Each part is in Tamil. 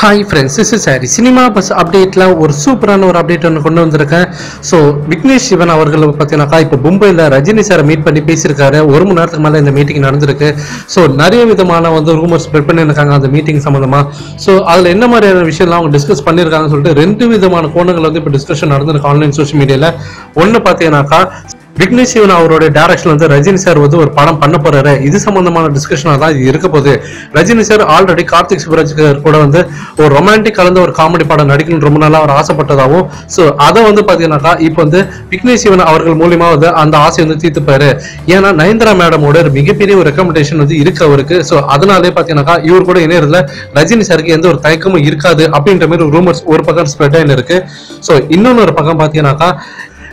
Hi friends, this is Harry. Cinema Bus update ஒரு சூப்பரான ஒரு அப்டேட் ஒன்று கொண்டு வந்திருக்கேன். ஸோ விக்னேஷ் சிவன் அவர்கள் பார்த்தீங்கன்னாக்கா இப்போ மும்பையில் ரஜினி சாரை மீட் பண்ணி பேசியிருக்காரு. ஒரு மணி நேரத்துக்கு மேலே இந்த மீட்டிங் நடந்திருக்கு. ஸோ நிறைய விதமான ரூமர்ஸ் ஸ்ப்ரெட் பண்ணியிருக்காங்க அந்த மீட்டிங் சம்மந்தமாக. ஸோ அதில் என்ன மாதிரியான விஷயம்லாம் அவங்க டிஸ்கஸ் பண்ணியிருக்காங்கன்னு சொல்லிட்டு ரெண்டு விதமான கோணங்கள் இப்போ டிஸ்கஷன் நடந்திருக்கு ஆன்லைன் சோஷியல் மீடியாவில். ஒன்று பார்த்தீங்கன்னாக்கா விக்னேஷ் சிவன் அவருடைய டைரக்ஷன் ரஜினி சார் ஒரு படம் பண்ண போறாரு. இது சம்பந்தமான டிஸ்கஷனா தான் இது இருக்க போகுது. ரஜினி சார் ஆல்ரெடி கார்த்திக் சுப்ராஜ் கூட ஒரு ரொமான்டிக் கலந்த ஒரு காமெடி படம் நடிக்கணும் ரொம்ப நாளா அவர் ஆசைப்பட்டதாகவும், ஸோ அதை பாத்தீங்கன்னாக்கா இப்போ விக்னேஷ் சிவன் அவர்கள் மூலியமா அந்த ஆசையை தீர்த்துப்பாரு. ஏன்னா நயன்தாரா மேடமோட ஒரு மிகப்பெரிய ஒரு ரெக்கமெண்டேஷன் இருக்கு அவருக்கு. ஸோ அதனாலே பாத்தீங்கன்னாக்கா இவர் கூட இணையறதுல ரஜினி சாருக்கு எந்த ஒரு தயக்கமும் இருக்காது அப்படின்ற மாதிரி ஒரு ரூமர்ஸ் ஒரு பக்கம் ஸ்ப்ரெட் ஆகி இருக்கு. ஸோ இன்னொன்னு ஒரு பக்கம் பாத்தீங்கன்னாக்கா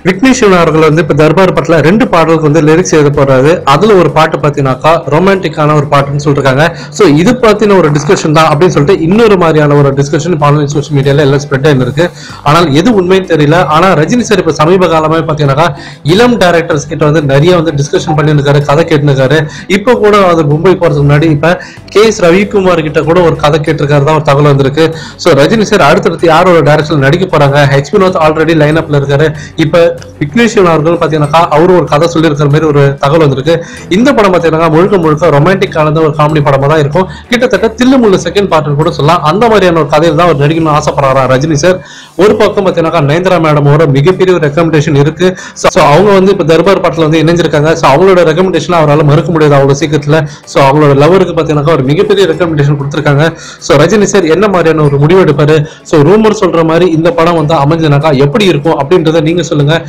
விக்னேஷ் சிவன் அவர்கள் இப்ப தர்பார் படத்துல ரெண்டு பாடலுக்கு லிரிக்ஸ் எழுத போறாரு. அதுல ஒரு பாட்டு பாத்தீங்கன்னாக்கா ரொமான்டிக்கான ஒரு பாட்டுன்னு சொல்லிருக்காங்க. சோ இது பத்தின ஒரு டிஸ்கஷன் தான் அப்படின்னு சொல்லிட்டு இன்னொரு மாதிரியான ஒரு டிஸ்கஷன் ஆன்லைன் சோஷியல் மீடியால எல்லாம் ஸ்ப்ரெட் ஆகி இருக்கு. ஆனால் எது உண்மைன்னு தெரியல. ஆனா ரஜினி சார் இப்ப சமீப காலமே பாத்தீங்கன்னாக்கா இளம் டைரக்டர்ஸ் கிட்ட நிறைய டிஸ்கஷன் பண்ணிருக்காரு, கதை கேட்டுருக்காரு. இப்ப கூட மும்பை போறதுக்கு முன்னாடி இப்ப KS ரவிக்குமார் கிட்ட கூட ஒரு கதை கேட்டிருக்காரு தான் ஒரு தகவல் வந்திருக்கு. சோ ரஜினி சார் அடுத்தடுத்து யாரோட டைரக்ஷன் நடிக்க போறாங்க, HP வினோத் ஆல்ரெடி லைன் அப்ல இருக்காரு. இப்ப விக்னேஷ் சிவன் அவர்கள் பாத்தீங்கன்னா அவரு ஒரு கதை சொல்லி இருக்கிற மாதிரி ஒரு தகவல் வந்திருக்கு. இந்த படம் பாத்தீங்கன்னா முழுக்க முழுக்க ரொமான்டிக் கலந்த ஒரு காமெடி படமா தான் இருக்கும். கிட்டத்தட்ட தில்லுமுள்ளு செகண்ட் பார்ட் கூட சொல்லலாம். அந்த மாதிரியான ஒரு கதையில் தான் அவர் நடிக்கணும்னு ஆசைப்படுறாரா ரஜினி சார். ஒரு பக்கம் பாத்தீங்கன்னா நயன்தாரா மேடமோட மிகப்பெரிய ஒரு ரெக்கமெண்டேஷன் இருக்கு. சோ அவங்க இப்ப தர்பார் படத்துல இணைஞ்சிருக்காங்க. சோ அவங்களோட ரெக்கமெண்டேஷன் அவரால் மறுக்க முடியாது அவ்வளவு சீக்கிரத்துல. சோ அவங்களோட லவருக்கு பாத்தீங்கன்னா ஒரு மிகப்பெரிய ரெக்கமெண்டேஷன் கொடுத்திருக்காங்க. சோ ரஜினி சார் என்ன மாதிரியான ஒரு முடிவு எடுப்பாரு, சோ ரூமர் சொல்ற மாதிரி இந்த படம் அமைஞ்சதுனாக்கா எப்படி இருக்கும் அப்படின்றத நீங்க சொல்லுங்க.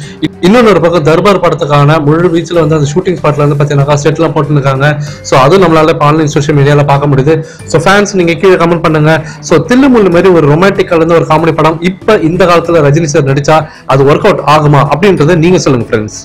இன்னொரு பக்கம் தர்பார் படத்துக்கான முழு வீச்சுல அந்த ஷூட்டிங் ஸ்பாட்ல பாத்தீங்கன்னா செட் எல்லாம் போட்டுருக்காங்க. சோ அதுவும் நம்மளால ஆன்லைன் சோஷியல் மீடியால பார்க்க முடியுது. சோ ஃபேன்ஸ் நீங்க கீழே கமெண்ட் பண்ணுங்க. சோ தில்லுமுள்ளு மாதிரி ஒரு ரொமான்டிக் கலந்த ஒரு காமெடி படம் இப்ப இந்த காலத்துல ரஜினி சார் நடிச்சா அது ஒர்க் அவுட் ஆகுமா அப்படின்றத நீங்க சொல்லுங்க ஃப்ரெண்ட்ஸ்.